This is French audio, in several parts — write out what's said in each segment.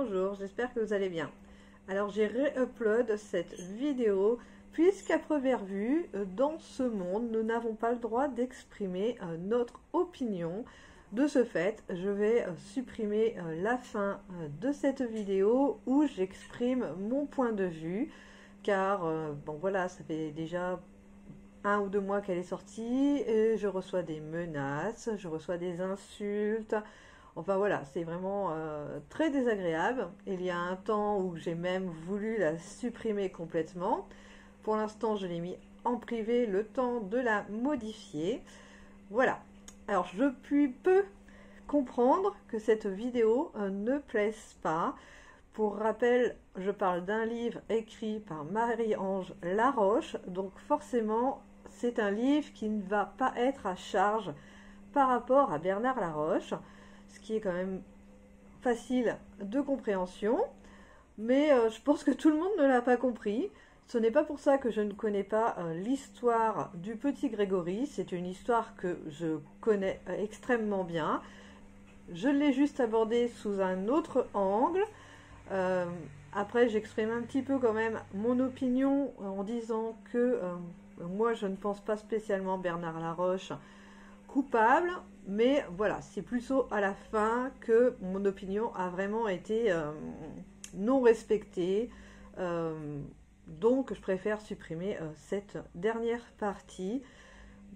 Bonjour, j'espère que vous allez bien. Alors j'ai réupload cette vidéo puisqu'à première vue, dans ce monde, nous n'avons pas le droit d'exprimer notre opinion. De ce fait, je vais supprimer la fin de cette vidéo où j'exprime mon point de vue car bon voilà, ça fait déjà 1 ou 2 mois qu'elle est sortie et je reçois des menaces, je reçois des insultes. Enfin voilà, c'est vraiment très désagréable. Il y a un temps où j'ai même voulu la supprimer complètement. Pour l'instant, je l'ai mis en privé le temps de la modifier. Voilà. Alors, je peux comprendre que cette vidéo ne plaise pas. Pour rappel, je parle d'un livre écrit par Marie-Ange Laroche. Donc forcément, c'est un livre qui ne va pas être à charge par rapport à Bernard Laroche, ce qui est quand même facile de compréhension, mais je pense que tout le monde ne l'a pas compris. Ce n'est pas pour ça que je ne connais pas l'histoire du petit Grégory, c'est une histoire que je connais extrêmement bien. Je l'ai juste abordée sous un autre angle. Après, j'exprime un petit peu quand même mon opinion en disant que moi, je ne pense pas spécialement Bernard Laroche coupable, mais voilà, c'est plutôt à la fin que mon opinion a vraiment été non respectée. Donc, je préfère supprimer cette dernière partie.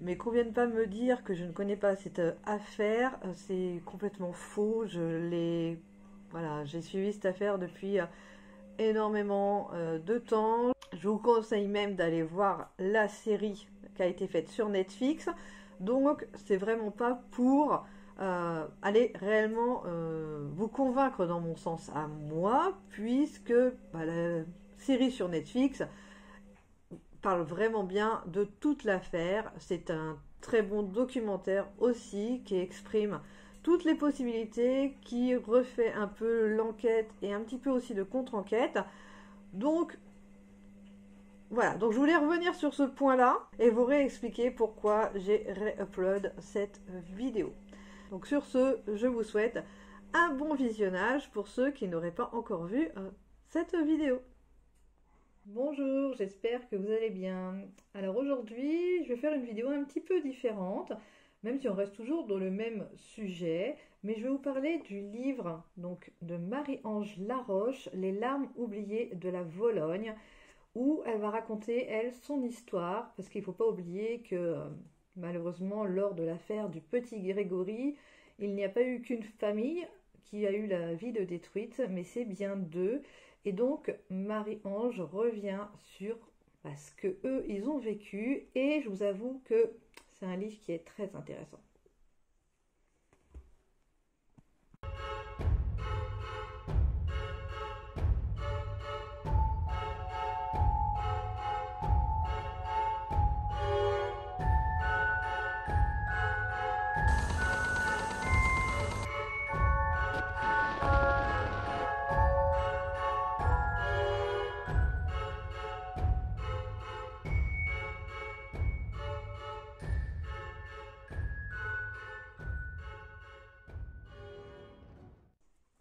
Mais qu'on vienne pas me dire que je ne connais pas cette affaire, c'est complètement faux. Voilà, j'ai suivi cette affaire depuis énormément de temps. Je vous conseille même d'aller voir la série qui a été faite sur Netflix. Donc, c'est vraiment pas pour aller réellement vous convaincre dans mon sens à moi, puisque la série sur Netflix parle vraiment bien de toute l'affaire. C'est un très bon documentaire aussi qui exprime toutes les possibilités, qui refait un peu l'enquête et un petit peu aussi de contre-enquête. Donc, voilà, donc je voulais revenir sur ce point-là et vous réexpliquer pourquoi j'ai réupload cette vidéo. Donc sur ce, je vous souhaite un bon visionnage pour ceux qui n'auraient pas encore vu cette vidéo. Bonjour, j'espère que vous allez bien. Alors aujourd'hui, je vais faire une vidéo un petit peu différente, même si on reste toujours dans le même sujet, mais je vais vous parler du livre donc de Marie-Ange Laroche, Les larmes oubliées de la Vologne, où elle va raconter, elle, son histoire, parce qu'il ne faut pas oublier que malheureusement, lors de l'affaire du petit Grégory, il n'y a pas eu qu'une famille qui a eu la vie de détruite, mais c'est bien deux. Et donc, Marie-Ange revient sur ce que eux, ils ont vécu, et je vous avoue que c'est un livre qui est très intéressant.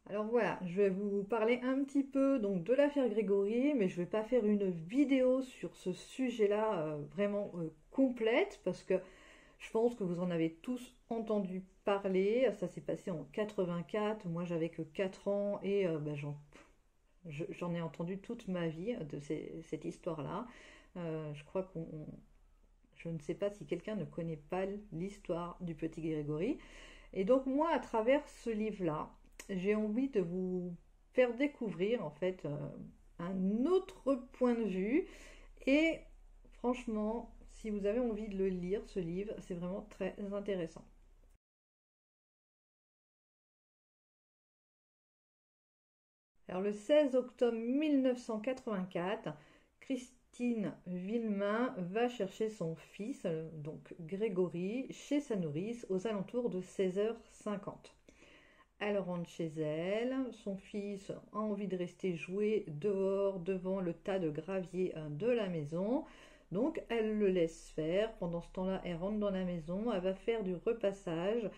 Alors voilà, je vais vous parler un petit peu donc de l'affaire Grégory, mais je ne vais pas faire une vidéo sur ce sujet-là vraiment complète, parce que je pense que vous en avez tous entendu parler. Ça s'est passé en 84, moi j'avais que 4 ans et j'en ai entendu toute ma vie de cette histoire-là. Je crois je ne sais pas si quelqu'un ne connaît pas l'histoire du petit Grégory. Et donc moi, à travers ce livre-là, j'ai envie de vous faire découvrir en fait un autre point de vue. Et franchement, si vous avez envie de le lire, ce livre, c'est vraiment très intéressant. Alors le 16 octobre 1984, Christine Villemain va chercher son fils, donc Grégory, chez sa nourrice aux alentours de 16h50. Elle rentre chez elle, son fils a envie de rester jouer dehors devant le tas de gravier de la maison. Donc elle le laisse faire. Pendant ce temps-là, elle rentre dans la maison, elle va faire du repassage.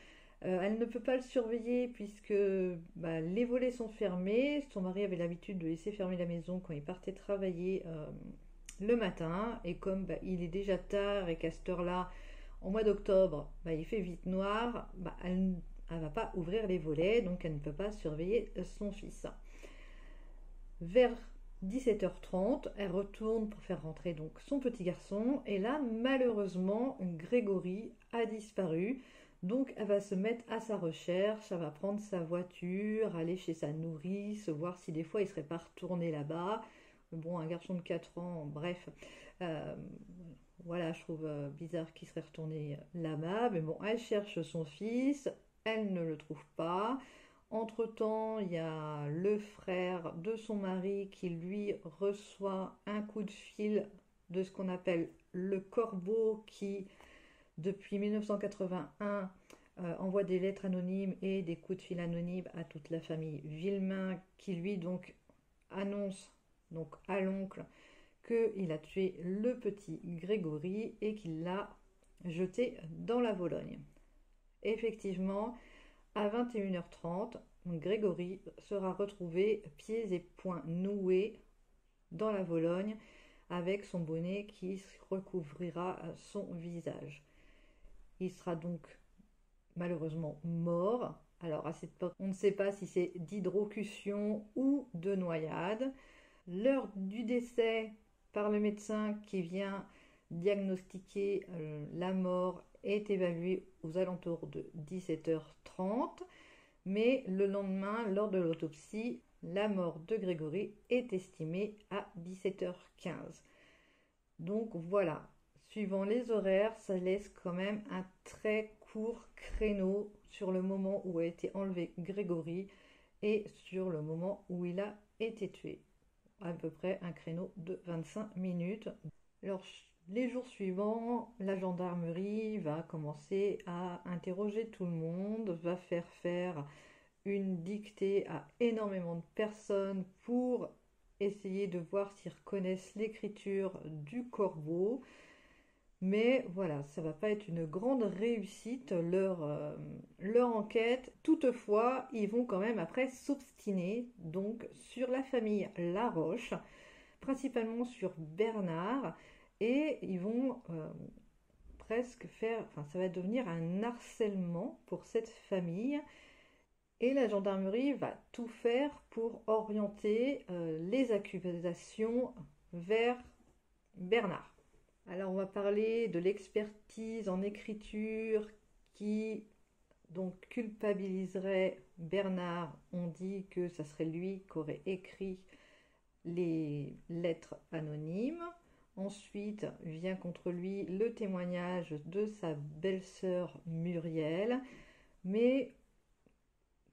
Elle ne peut pas le surveiller puisque les volets sont fermés. Son mari avait l'habitude de laisser fermer la maison quand il partait travailler le matin. Et comme il est déjà tard et qu'à cette heure-là, au mois d'octobre, il fait vite noir, elle ne va pas ouvrir les volets, donc elle ne peut pas surveiller son fils. Vers 17h30, elle retourne pour faire rentrer donc son petit garçon. Et là, malheureusement, Grégory a disparu. Donc, elle va se mettre à sa recherche. Elle va prendre sa voiture, aller chez sa nourrice, voir si des fois il serait pas retourné là-bas. Bon, un garçon de 4 ans, bref. Euh, voilà, je trouve bizarre qu'il serait retourné là-bas. Mais bon, elle cherche son fils. Elle ne le trouve pas. Entre-temps, il y a le frère de son mari qui lui reçoit un coup de fil de ce qu'on appelle le corbeau qui, depuis 1981, envoie des lettres anonymes et des coups de fil anonymes à toute la famille Villemain qui lui donc annonce donc à l'oncle qu'il a tué le petit Grégory et qu'il l'a jeté dans la Vologne. Effectivement, à 21h30, Grégory sera retrouvé pieds et poings noués dans la Vologne avec son bonnet qui recouvrira son visage. Il sera donc malheureusement mort. Alors à cette époque, on ne sait pas si c'est d'hydrocution ou de noyade. L'heure du décès par le médecin qui vient diagnostiquer la mort est évaluée aux alentours de 17h30. Mais le lendemain, lors de l'autopsie, la mort de Grégory est estimée à 17h15. Donc voilà, suivant les horaires, ça laisse quand même un très court créneau sur le moment où a été enlevé Grégory et sur le moment où il a été tué. À peu près un créneau de 25 minutes. Alors, les jours suivants, la gendarmerie va commencer à interroger tout le monde, va faire une dictée à énormément de personnes pour essayer de voir s'ils reconnaissent l'écriture du corbeau. Mais voilà, ça va pas être une grande réussite leur enquête. Toutefois, ils vont quand même après s'obstiner donc sur la famille Laroche, principalement sur Bernard, et ils vont presque faire, enfin ça va devenir un harcèlement pour cette famille. Et la gendarmerie va tout faire pour orienter les accusations vers Bernard. Alors on va parler de l'expertise en écriture qui donc culpabiliserait Bernard. On dit que ça serait lui qui aurait écrit les lettres anonymes. Ensuite vient contre lui le témoignage de sa belle-sœur Muriel. Mais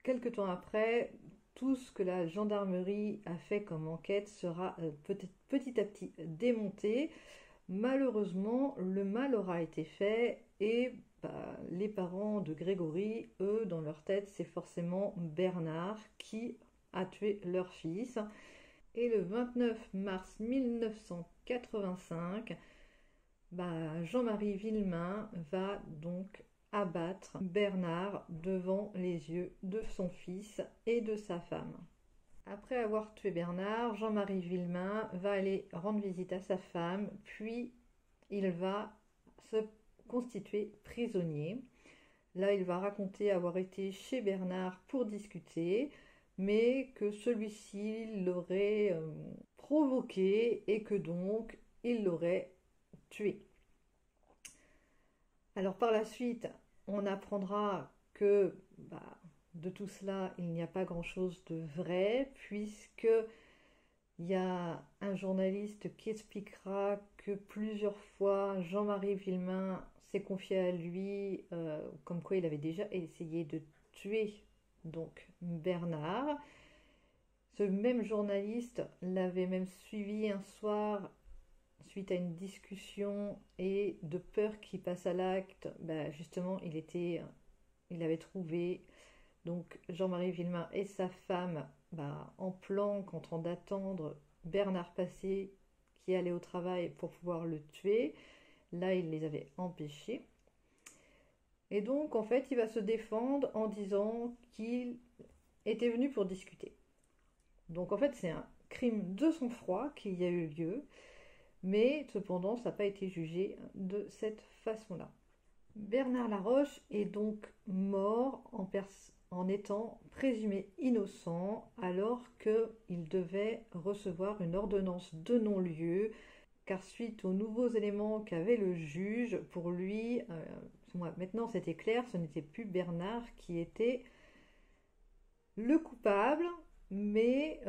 quelque temps après, tout ce que la gendarmerie a fait comme enquête sera petit à petit démonté. Malheureusement, le mal aura été fait et les parents de Grégory, eux, dans leur tête, c'est forcément Bernard qui a tué leur fils. Et le 29 mars 1985, Jean-Marie Villemain va donc abattre Bernard devant les yeux de son fils et de sa femme. Après avoir tué Bernard, Jean-Marie Villemain va aller rendre visite à sa femme, puis il va se constituer prisonnier. Là, il va raconter avoir été chez Bernard pour discuter, mais que celui-ci l'aurait provoqué et que donc il l'aurait tué. Alors par la suite, on apprendra que de tout cela, il n'y a pas grand-chose de vrai, puisque il y a un journaliste qui expliquera que plusieurs fois Jean-Marie Villemain s'est confié à lui, comme quoi il avait déjà essayé de tuer donc Bernard. Ce même journaliste l'avait même suivi un soir suite à une discussion et de peur qu'il passe à l'acte. Justement, il avait trouvé donc Jean-Marie Villemain et sa femme en planque en train d'attendre Bernard Passé qui allait au travail pour pouvoir le tuer. Là, il les avait empêchés. Et donc, en fait, il va se défendre en disant qu'il était venu pour discuter. Donc, en fait, c'est un crime de sang-froid qui y a eu lieu, mais cependant, ça n'a pas été jugé de cette façon-là. Bernard Laroche est donc mort en étant présumé innocent alors qu'il devait recevoir une ordonnance de non-lieu car suite aux nouveaux éléments qu'avait le juge, pour lui, maintenant c'était clair, ce n'était plus Bernard qui était le coupable, mais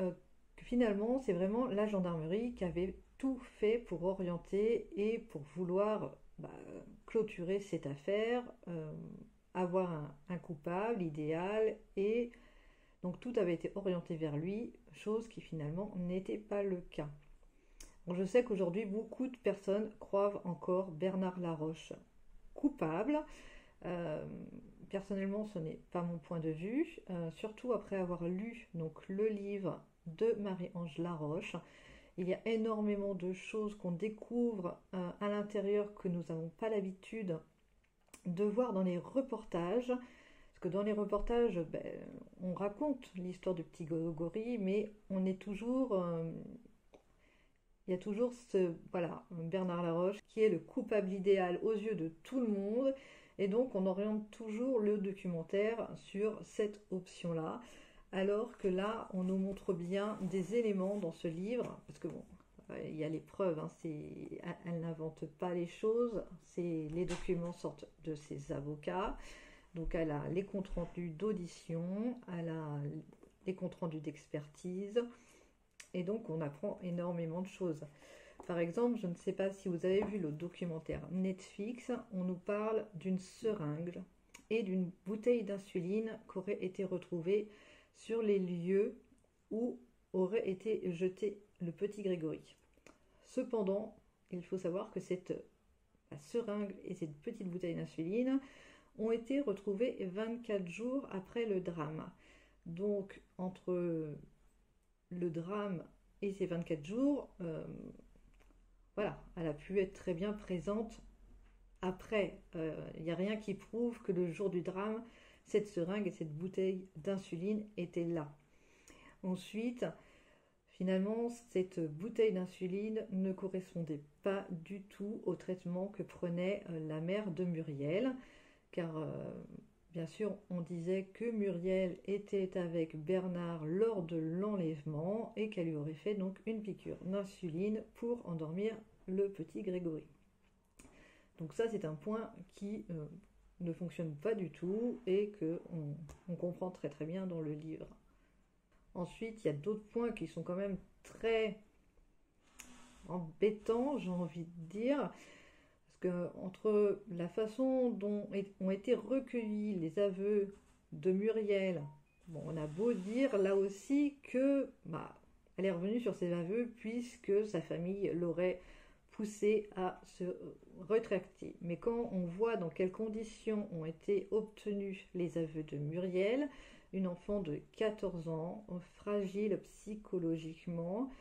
finalement c'est vraiment la gendarmerie qui avait tout fait pour orienter et pour vouloir clôturer cette affaire, avoir un coupable idéal, et donc tout avait été orienté vers lui, chose qui finalement n'était pas le cas. Bon, je sais qu'aujourd'hui beaucoup de personnes croient encore Bernard Laroche coupable. Euh, Personnellement, ce n'est pas mon point de vue, surtout après avoir lu donc, le livre de Marie-Ange Laroche. Il y a énormément de choses qu'on découvre à l'intérieur que nous n'avons pas l'habitude de voir dans les reportages. Parce que dans les reportages, on raconte l'histoire du petit Grégory, mais on est toujours... il y a toujours Bernard Laroche qui est le coupable idéal aux yeux de tout le monde. Et donc on oriente toujours le documentaire sur cette option-là. Alors que là, on nous montre bien des éléments dans ce livre, parce que bon, il y a les preuves, hein, elle n'invente pas les choses, les documents sortent de ses avocats, donc elle a les comptes rendus d'audition, elle a les comptes rendus d'expertise, et donc on apprend énormément de choses. Par exemple, je ne sais pas si vous avez vu le documentaire Netflix, on nous parle d'une seringue et d'une bouteille d'insuline qui aurait été retrouvée sur les lieux où aurait été jeté le petit Grégory. Cependant, il faut savoir que la seringue et cette petite bouteille d'insuline ont été retrouvées 24 jours après le drame. Donc, entre le drame et ces 24 jours, elle a pu être très bien présente après. Il n'y a rien qui prouve que le jour du drame, cette seringue et cette bouteille d'insuline étaient là. Ensuite, finalement, cette bouteille d'insuline ne correspondait pas du tout au traitement que prenait la mère de Muriel, car bien sûr, on disait que Muriel était avec Bernard lors de l'enlèvement et qu'elle lui aurait fait donc une piqûre d'insuline pour endormir le petit Grégory. Donc ça, c'est un point qui ne fonctionne pas du tout et qu'on comprend très très bien dans le livre. Ensuite, il y a d'autres points qui sont quand même très embêtants, j'ai envie de dire, parce que entre la façon dont ont été recueillis les aveux de Muriel, on a beau dire là aussi que elle est revenue sur ses aveux puisque sa famille l'aurait poussée à se rétracter. Mais quand on voit dans quelles conditions ont été obtenus les aveux de Muriel, une enfant de 14 ans, fragile psychologiquement,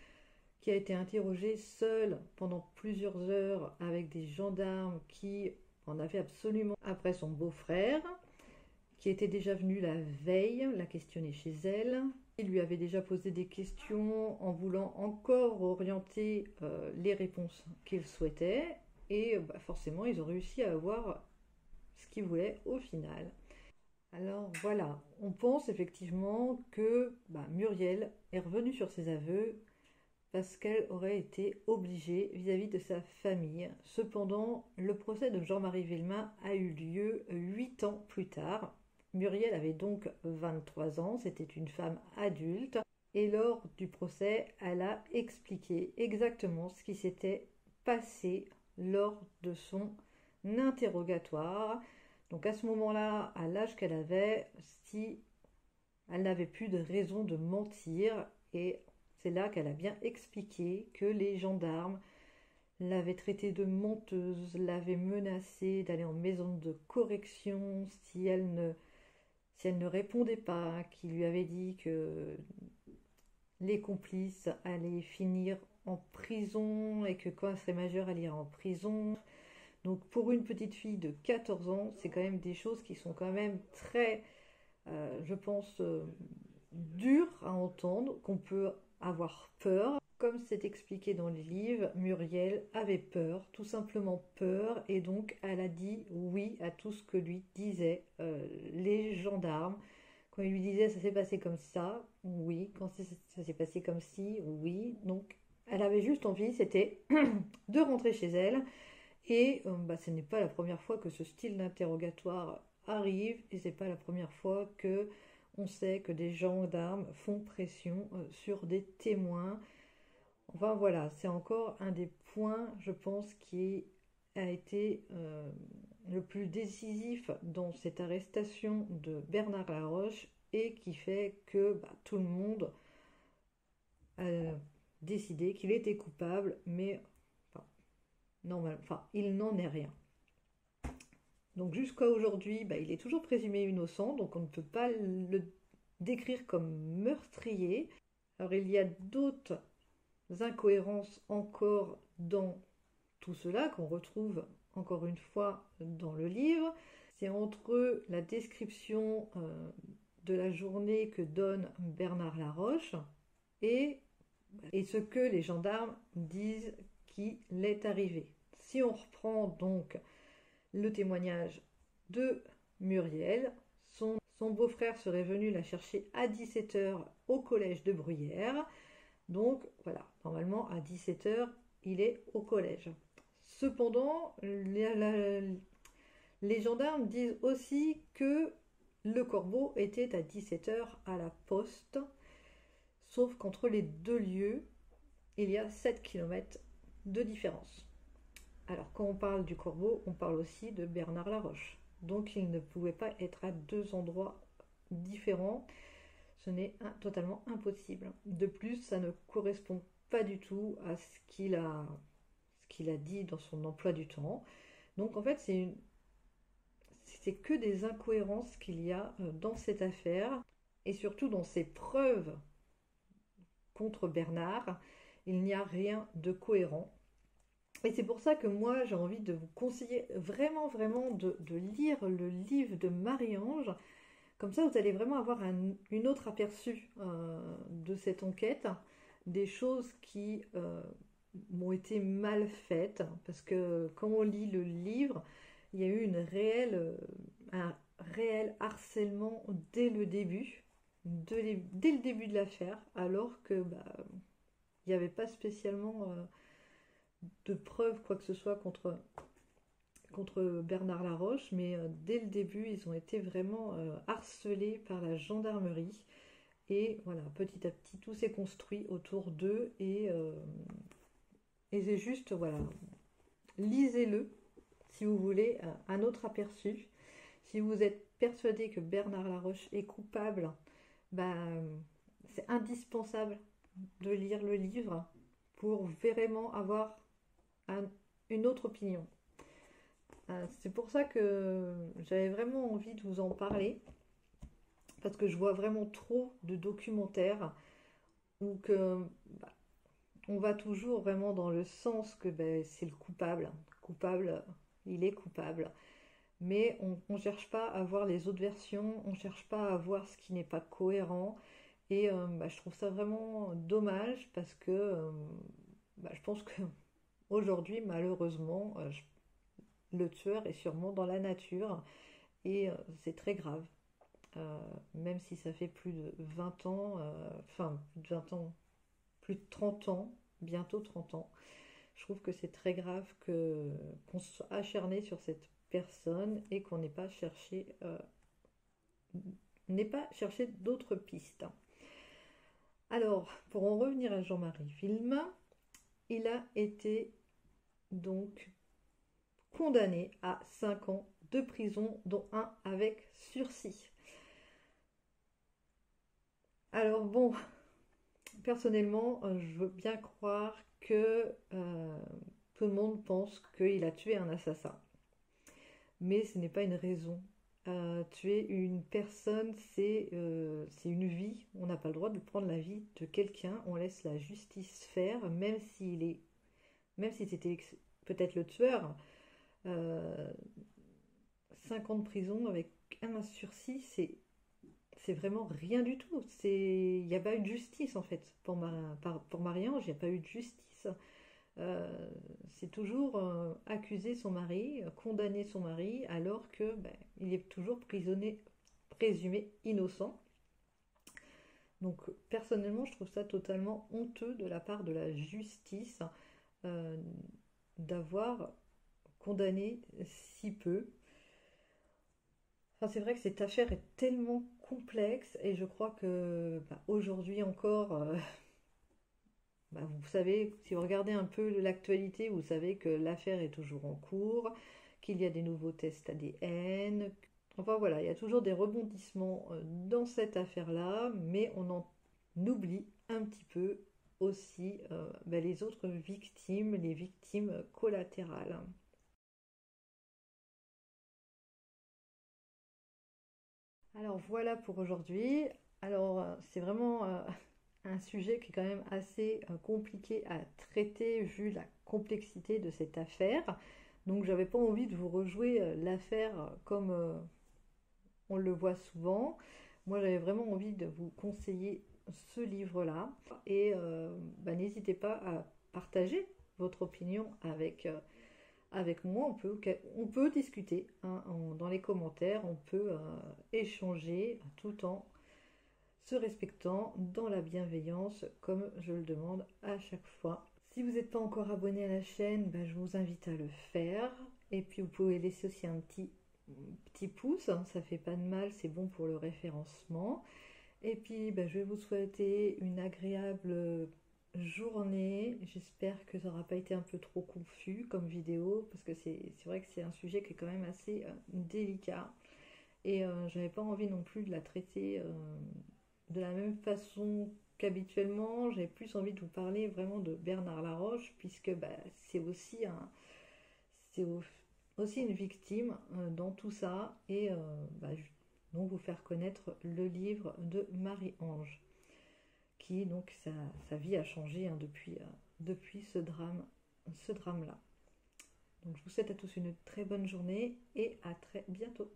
qui a été interrogée seule pendant plusieurs heures avec des gendarmes qui en avaient absolument après son beau-frère, qui était déjà venu la veille la questionner chez elle. Il lui avait déjà posé des questions en voulant encore orienter les réponses qu'il souhaitait. Et forcément, ils ont réussi à avoir ce qu'ils voulaient au final. Alors voilà, on pense effectivement que Muriel est revenue sur ses aveux parce qu'elle aurait été obligée vis-à-vis de sa famille. Cependant, le procès de Jean-Marie Villemain a eu lieu 8 ans plus tard. Muriel avait donc 23 ans, c'était une femme adulte, et lors du procès, elle a expliqué exactement ce qui s'était passé lors de son interrogatoire. Donc à ce moment-là, à l'âge qu'elle avait, si elle n'avait plus de raison de mentir, et c'est là qu'elle a bien expliqué que les gendarmes l'avaient traitée de menteuse, l'avaient menacée d'aller en maison de correction si elle ne répondait pas, qui lui avait dit que les complices allaient finir en prison et que quand elle serait majeure, elle irait en prison. Donc pour une petite fille de 14 ans, c'est quand même des choses qui sont quand même très, je pense, dures à entendre, qu'on peut avoir peur. Comme c'est expliqué dans les livres, Muriel avait peur, tout simplement peur, et donc elle a dit oui à tout ce que lui disaient les gendarmes. Quand ils lui disaient ça s'est passé comme ça, oui. Quand ça s'est passé comme ci, oui. Donc elle avait juste envie, c'était de rentrer chez elle. Et ce n'est pas la première fois que ce style d'interrogatoire arrive, et c'est pas la première fois que on sait que des gendarmes font pression sur des témoins. Enfin voilà, c'est encore un des points, je pense, qui a été le plus décisif dans cette arrestation de Bernard Laroche et qui fait que tout le monde a décidé qu'il était coupable, mais enfin, normal, enfin, il n'en est rien. Donc jusqu'à aujourd'hui, il est toujours présumé innocent, donc on ne peut pas le décrire comme meurtrier. Alors il y a d'autres incohérences encore dans tout cela qu'on retrouve encore une fois dans le livre. C'est entre la description de la journée que donne Bernard Laroche et ce que les gendarmes disent qu'il est arrivé. Si on reprend donc le témoignage de Muriel, son beau-frère serait venu la chercher à 17h au collège de Bruyères. Donc voilà, normalement à 17h, il est au collège. Cependant, les gendarmes disent aussi que le corbeau était à 17h à la poste, sauf qu'entre les deux lieux, il y a 7 km de différence. Alors quand on parle du corbeau, on parle aussi de Bernard Laroche. Donc il ne pouvait pas être à deux endroits différents. Ce n'est totalement impossible. De plus, ça ne correspond pas du tout à ce qu'il a dit dans son emploi du temps. Donc en fait, c'est que des incohérences qu'il y a dans cette affaire et surtout dans ses preuves contre Bernard. Il n'y a rien de cohérent. Et c'est pour ça que moi, j'ai envie de vous conseiller vraiment, vraiment de lire le livre de Marie-Ange. Comme ça, vous allez vraiment avoir une autre aperçu de cette enquête, des choses qui ont été mal faites, parce que quand on lit le livre, il y a eu un réel harcèlement dès le début, dès le début de l'affaire, alors que il n'y avait pas spécialement de preuves, quoi que ce soit, contre Bernard Laroche, mais dès le début, ils ont été vraiment harcelés par la gendarmerie. Et voilà, petit à petit, tout s'est construit autour d'eux. Et c'est juste, voilà, lisez-le si vous voulez un autre aperçu. Si vous êtes persuadé que Bernard Laroche est coupable, c'est indispensable de lire le livre pour vraiment avoir une autre opinion. C'est pour ça que j'avais vraiment envie de vous en parler, parce que je vois vraiment trop de documentaires où on va toujours vraiment dans le sens que c'est le coupable. Coupable, il est coupable. Mais on ne cherche pas à voir les autres versions, on ne cherche pas à voir ce qui n'est pas cohérent. Et je trouve ça vraiment dommage parce que je pense que aujourd'hui, malheureusement, le tueur est sûrement dans la nature et c'est très grave. Même si ça fait plus de 20 ans, plus de 20 ans, plus de 30 ans, bientôt 30 ans, je trouve que c'est très grave qu'on soit acharné sur cette personne et qu'on n'ait pas cherché d'autres pistes. Alors, pour en revenir à Jean-Marie Villemin, il a été donc condamné à 5 ans de prison, dont un avec sursis. Alors bon, personnellement, je veux bien croire que tout le monde pense qu'il a tué un assassin. Mais ce n'est pas une raison. Tuer une personne, c'est une vie. On n'a pas le droit de prendre la vie de quelqu'un. On laisse la justice faire, même si c'était peut-être le tueur. Euh, 5 ans de prison avec un sursis, c'est vraiment rien du tout. Il n'y a pas eu de justice en fait. Pour Marie-Ange, il n'y a pas eu de justice. C'est toujours accuser son mari, condamner son mari, alors que ben, il est toujours prisonnier, présumé innocent. Donc personnellement, je trouve ça totalement honteux de la part de la justice euh, d'avoir condamné si peu. Enfin, c'est vrai que cette affaire est tellement complexe et je crois que bah, aujourd'hui encore, bah, vous savez, si vous regardez un peu l'actualité, vous savez que l'affaire est toujours en cours, qu'il y a des nouveaux tests ADN. Enfin voilà, il y a toujours des rebondissements dans cette affaire-là, mais on en oublie un petit peu aussi bah, les autres victimes, les victimes collatérales. Alors voilà pour aujourd'hui. Alors c'est vraiment un sujet qui est quand même assez compliqué à traiter vu la complexité de cette affaire. Donc j'avais pas envie de vous rejouer l'affaire comme on le voit souvent. Moi j'avais vraiment envie de vous conseiller ce livre-là. Et bah, n'hésitez pas à partager votre opinion avec moi. On peut discuter hein, dans les commentaires, on peut échanger tout en se respectant dans la bienveillance comme je le demande à chaque fois. Si vous n'êtes pas encore abonné à la chaîne, bah, je vous invite à le faire. Et puis vous pouvez laisser aussi un petit pouce, hein, ça fait pas de mal, c'est bon pour le référencement. Et puis bah, je vais vous souhaiter une agréable journée. J'espère que ça n'aura pas été un peu trop confus comme vidéo, parce que c'est vrai que c'est un sujet qui est quand même assez délicat. Et j'avais pas envie non plus de la traiter de la même façon qu'habituellement. J'avais plus envie de vous parler vraiment de Bernard Laroche, puisque bah, c'est aussi une victime dans tout ça, et bah, donc vous faire connaître le livre de Marie-Ange, qui donc sa vie a changé hein, depuis ce drame-là. Donc je vous souhaite à tous une très bonne journée et à très bientôt.